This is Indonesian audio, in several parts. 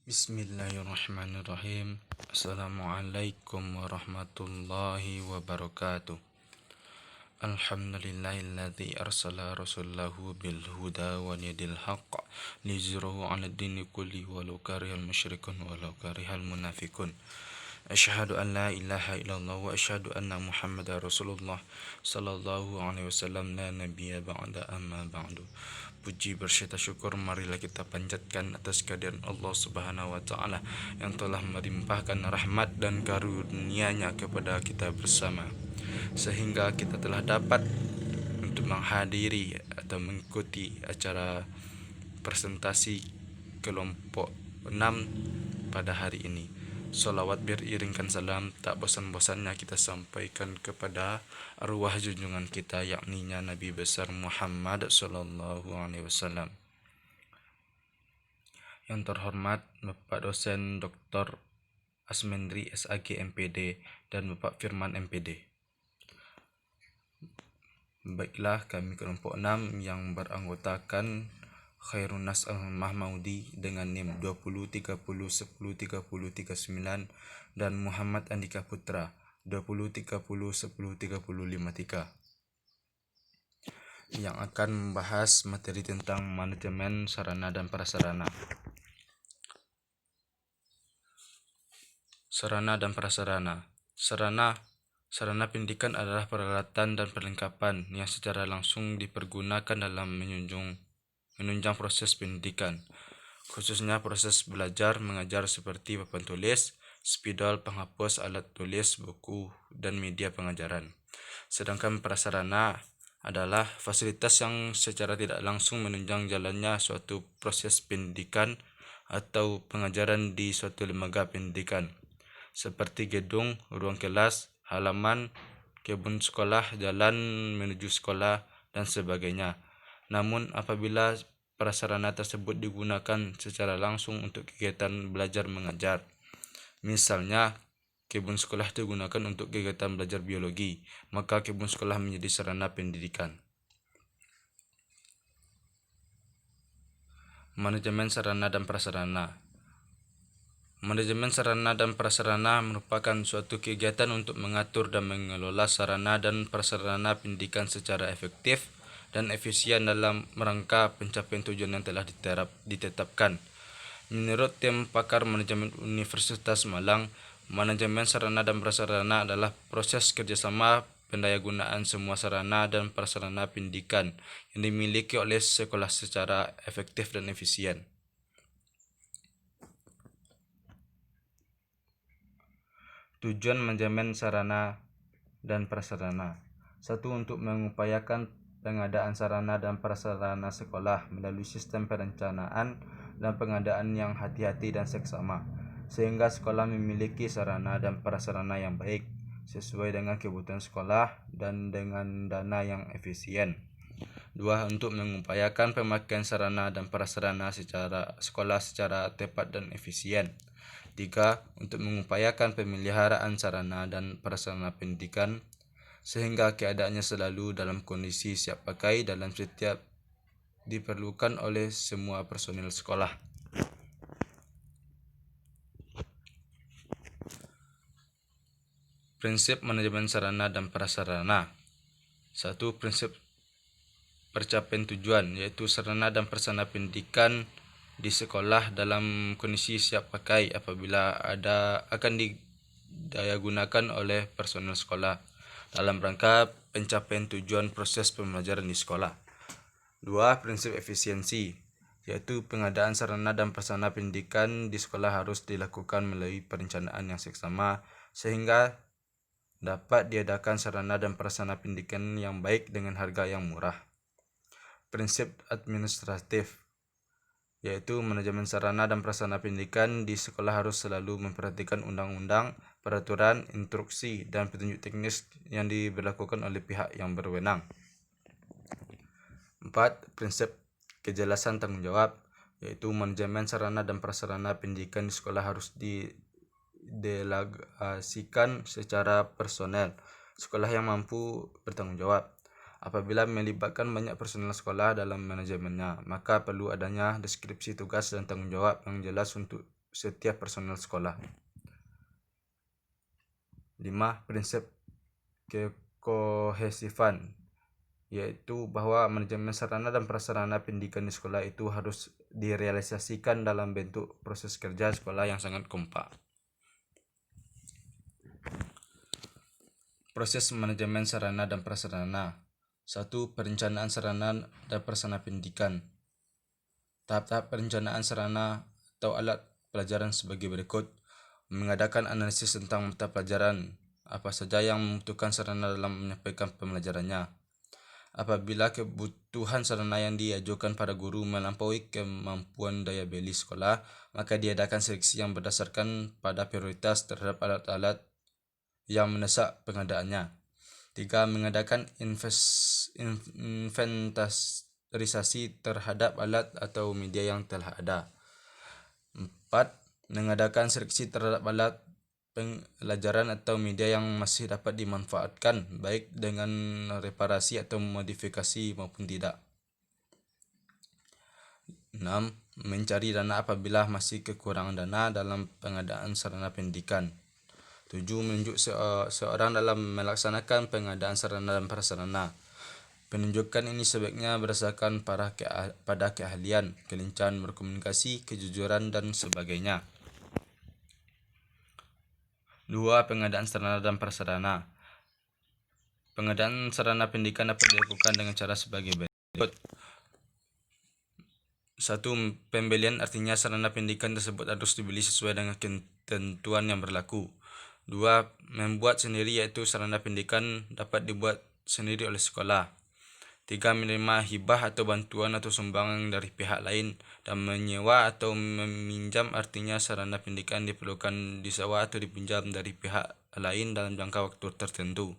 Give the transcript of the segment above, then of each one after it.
Bismillahirrahmanirrahim. Assalamualaikum warahmatullahi wabarakatuh. Alhamdulillahilladzi arsala rasulahu bil huda wa dinil haqq liyuzhirahu 'alad dini kulli walau karihal musyrikun walau karihal munafiqun. Asyhadu an la ilaha illallah wa asyhadu anna Muhammadar Rasulullah sallallahu alaihi wasallam la nabiyya ba'da amma ba'du. Puji bersyukur syukur marilah kita panjatkan atas kehadiran Allah Subhanahu wa taala yang telah melimpahkan rahmat dan karunia-Nya kepada kita bersama sehingga kita telah dapat untuk menghadiri atau mengikuti acara presentasi kelompok 6 pada hari ini. Salawat beriringkan salam tak bosan-bosannya kita sampaikan kepada arwah junjungan kita, yakni Nabi besar Muhammad sallallahu alaihi wasallam. Yang terhormat Bapak dosen Dr. Asmendri SAG MPD dan Bapak Firman MPD. Baiklah, kami kelompok 6 yang beranggotakan Khairun Nas Al-Mahmudi dengan NIM 20 30 10 30 39 dan Muhammad Andika Putra 20 30 10 30 53 yang akan membahas materi tentang manajemen sarana dan prasarana. Sarana dan prasarana. Sarana pendidikan adalah peralatan dan perlengkapan yang secara langsung dipergunakan dalam menunjang proses pendidikan, khususnya proses belajar mengajar seperti papan tulis, spidol, penghapus, alat tulis, buku, dan media pengajaran. Sedangkan prasarana adalah fasilitas yang secara tidak langsung menunjang jalannya suatu proses pendidikan atau pengajaran di suatu lembaga pendidikan, seperti gedung, ruang kelas, halaman, kebun sekolah, jalan menuju sekolah, dan sebagainya. Namun apabila prasarana tersebut digunakan secara langsung untuk kegiatan belajar mengajar, misalnya kebun sekolah digunakan untuk kegiatan belajar biologi, maka kebun sekolah menjadi sarana pendidikan. Manajemen sarana dan prasarana. Manajemen sarana dan prasarana merupakan suatu kegiatan untuk mengatur dan mengelola sarana dan prasarana pendidikan secara efektif dan efisien dalam rangka pencapaian tujuan yang telah ditetapkan. Menurut tim pakar manajemen Universitas Malang, manajemen sarana dan prasarana adalah proses kerjasama pendayagunaan semua sarana dan prasarana pendidikan yang dimiliki oleh sekolah secara efektif dan efisien. Tujuan manajemen sarana dan prasarana. 1. Untuk mengupayakan pengadaan sarana dan prasarana sekolah melalui sistem perencanaan dan pengadaan yang hati-hati dan seksama, sehingga sekolah memiliki sarana dan prasarana yang baik, sesuai dengan kebutuhan sekolah dan dengan dana yang efisien. 2. Untuk mengupayakan pemakaian sarana dan prasarana sekolah secara tepat dan efisien. 3. Untuk mengupayakan pemeliharaan sarana dan prasarana pendidikan sehingga keadaannya selalu dalam kondisi siap pakai dalam setiap diperlukan oleh semua personil sekolah. Prinsip manajemen sarana dan prasarana. 1. Prinsip percapaian tujuan, yaitu sarana dan prasarana pendidikan di sekolah dalam kondisi siap pakai apabila akan didayagunakan oleh personel sekolah dalam rangka pencapaian tujuan proses pembelajaran di sekolah. 2. Prinsip efisiensi, yaitu pengadaan sarana dan prasarana pendidikan di sekolah harus dilakukan melalui perencanaan yang seksama sehingga dapat diadakan sarana dan prasarana pendidikan yang baik dengan harga yang murah. Prinsip administratif, yaitu manajemen sarana dan prasarana pendidikan di sekolah harus selalu memperhatikan undang-undang, peraturan, instruksi, dan petunjuk teknis yang diberlakukan oleh pihak yang berwenang. 4. Prinsip kejelasan tanggung jawab, yaitu manajemen sarana dan prasarana pendidikan di sekolah harus didelegasikan secara personel sekolah yang mampu bertanggung jawab. Apabila melibatkan banyak personel sekolah dalam manajemennya, maka perlu adanya deskripsi tugas dan tanggung jawab yang jelas untuk setiap personel sekolah. 5. Prinsip kekohesifan, yaitu bahwa manajemen sarana dan prasarana pendidikan di sekolah itu harus direalisasikan dalam bentuk proses kerja sekolah yang sangat kompak. Proses manajemen sarana dan prasarana. 1. Perencanaan sarana dan prasarana pendidikan. Tahap-tahap perencanaan sarana atau alat pelajaran sebagai berikut. Mengadakan analisis tentang mata pelajaran, apa saja yang membutuhkan sarana dalam menyampaikan pembelajarannya. Apabila kebutuhan sarana yang diajukan pada guru melampaui kemampuan daya beli sekolah, maka diadakan seleksi yang berdasarkan pada prioritas terhadap alat-alat yang mendesak pengadaannya. 3. Mengadakan inventarisasi terhadap alat atau media yang telah ada. 4. Mengadakan seleksi terhadap alat pelajaran atau media yang masih dapat dimanfaatkan, baik dengan reparasi atau modifikasi maupun tidak. 6. Mencari dana apabila masih kekurangan dana dalam pengadaan sarana pendidikan. 7. Menunjuk seorang dalam melaksanakan pengadaan sarana dan prasarana. Penunjukan ini sebaiknya berdasarkan pada keahlian, kelincahan berkomunikasi, kejujuran, dan sebagainya. 2. Pengadaan sarana dan prasarana. Pengadaan sarana pendidikan dapat dilakukan dengan cara sebagai berikut. 1. Pembelian, artinya sarana pendidikan tersebut harus dibeli sesuai dengan ketentuan yang berlaku. 2. Membuat sendiri, yaitu sarana pendidikan dapat dibuat sendiri oleh sekolah. 3. Menerima hibah atau bantuan atau sumbangan dari pihak lain, dan menyewa atau meminjam, artinya sarana pendidikan diperlukan disewa atau dipinjam dari pihak lain dalam jangka waktu tertentu.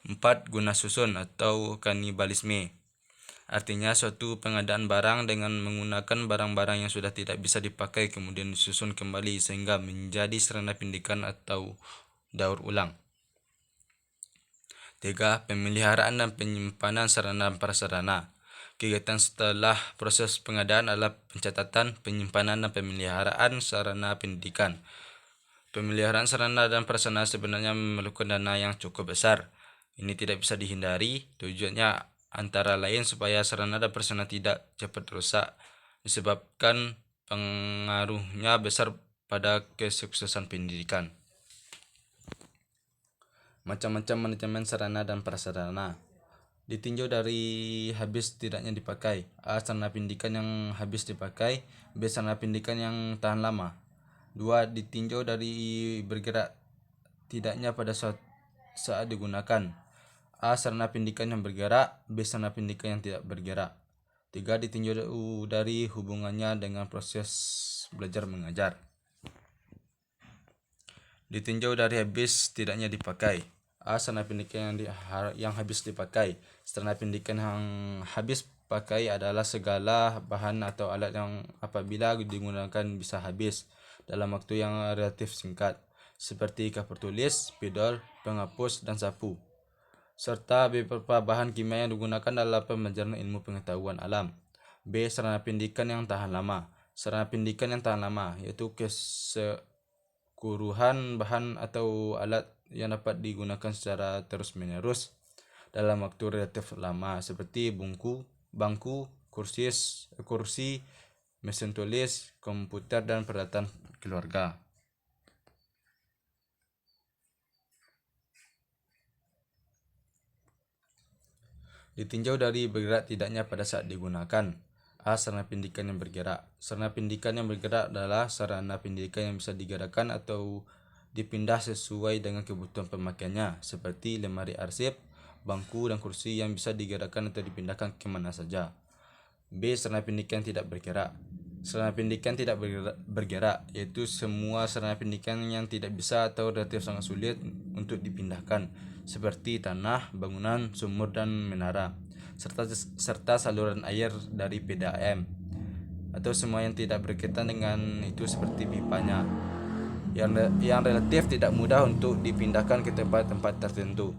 4. Guna susun atau kanibalisme, artinya suatu pengadaan barang dengan menggunakan barang-barang yang sudah tidak bisa dipakai kemudian disusun kembali sehingga menjadi sarana pendidikan atau daur ulang. 3. Pemeliharaan dan penyimpanan sarana dan prasarana. Kegiatan setelah proses pengadaan adalah pencatatan, penyimpanan, dan pemeliharaan sarana pendidikan. Pemeliharaan sarana dan prasarana sebenarnya memerlukan dana yang cukup besar. Ini tidak bisa dihindari. Tujuannya antara lain supaya sarana dan prasarana tidak cepat rusak, disebabkan pengaruhnya besar pada kesuksesan pendidikan. Macam-macam manajemen sarana dan prasarana. Ditinjau dari habis tidaknya dipakai. A. Sarana pendidikan yang habis dipakai. B. Sarana pendidikan yang tahan lama. 2. Ditinjau dari bergerak tidaknya pada saat digunakan. A. Sarana pendidikan yang bergerak. B. Sarana pendidikan yang tidak bergerak. 3. Ditinjau dari hubungannya dengan proses belajar mengajar. Ditinjau dari habis tidaknya dipakai. A. Sarana pendidikan yang habis dipakai. Sarana pendidikan yang habis pakai adalah segala bahan atau alat yang apabila digunakan bisa habis dalam waktu yang relatif singkat, seperti kapur tulis, spidol, penghapus, dan sapu, serta beberapa bahan kimia yang digunakan dalam pembelajaran ilmu pengetahuan alam. B. Sarana pendidikan yang tahan lama. Sarana pendidikan yang tahan lama yaitu keseluruhan bahan atau alat yang dapat digunakan secara terus-menerus dalam waktu relatif lama, seperti bangku, kursi, mesin tulis, komputer, dan peralatan keluarga. Ditinjau dari bergerak tidaknya pada saat digunakan. A. Sarana pendidikan yang bergerak. Sarana pendidikan yang bergerak adalah sarana pendidikan yang bisa digerakkan atau dipindah sesuai dengan kebutuhan pemakaiannya, seperti lemari arsip, bangku, dan kursi yang bisa digerakkan atau dipindahkan ke mana saja. B. Sarana pendidikan tidak bergerak. Sarana pendidikan tidak bergerak yaitu semua sarana pendidikan yang tidak bisa atau relatif sangat sulit untuk dipindahkan, seperti tanah, bangunan, sumur, dan menara, serta saluran air dari PDAM, atau semua yang tidak berkaitan dengan itu seperti pipanya, yang relatif tidak mudah untuk dipindahkan ke tempat-tempat tertentu.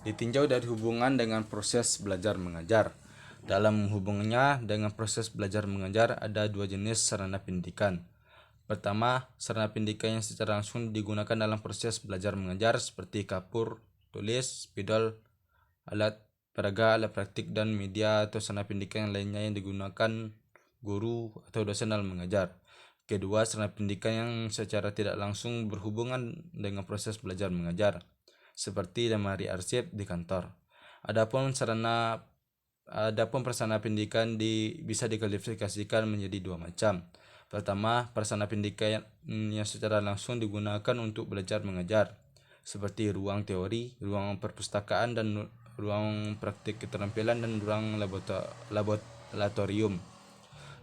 Ditinjau dari hubungan dengan proses belajar mengajar. Dalam hubungannya dengan proses belajar mengajar, ada dua jenis sarana pendidikan. Pertama, sarana pendidikan yang secara langsung digunakan dalam proses belajar mengajar seperti kapur, tulis, spidol, alat peraga, alat praktik, dan media atau sarana pendidikan lainnya yang digunakan guru atau dosen dalam mengajar. Kedua, sarana pendidikan yang secara tidak langsung berhubungan dengan proses belajar mengajar, seperti lemari arsip di kantor. Adapun prasarana pendidikan bisa diklasifikasikan menjadi dua macam. Pertama, prasarana pendidikan yang secara langsung digunakan untuk belajar mengajar, seperti ruang teori, ruang perpustakaan, dan ruang praktik keterampilan, dan ruang laboratorium.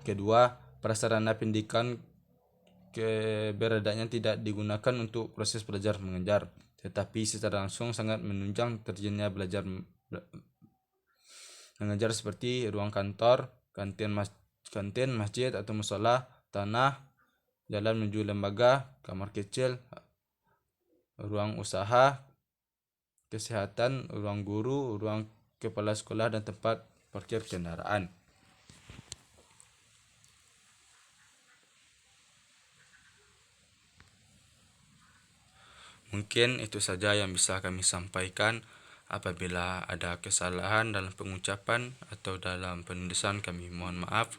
Kedua, prasarana pendidikan keberadaannya tidak digunakan untuk proses belajar mengajar, tetapi secara langsung sangat menunjang terjadinya belajar mengajar, seperti ruang kantor, kantin, masjid atau musola, tanah, jalan menuju lembaga, kamar kecil, ruang usaha, kesehatan, ruang guru, ruang kepala sekolah, dan tempat parkir kendaraan. Mungkin itu saja yang bisa kami sampaikan. Apabila ada kesalahan dalam pengucapan atau dalam penulisan, kami mohon maaf.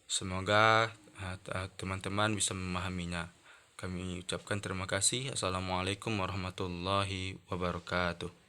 Semoga teman-teman bisa memahaminya. Kami ucapkan terima kasih. Assalamualaikum warahmatullahi wabarakatuh.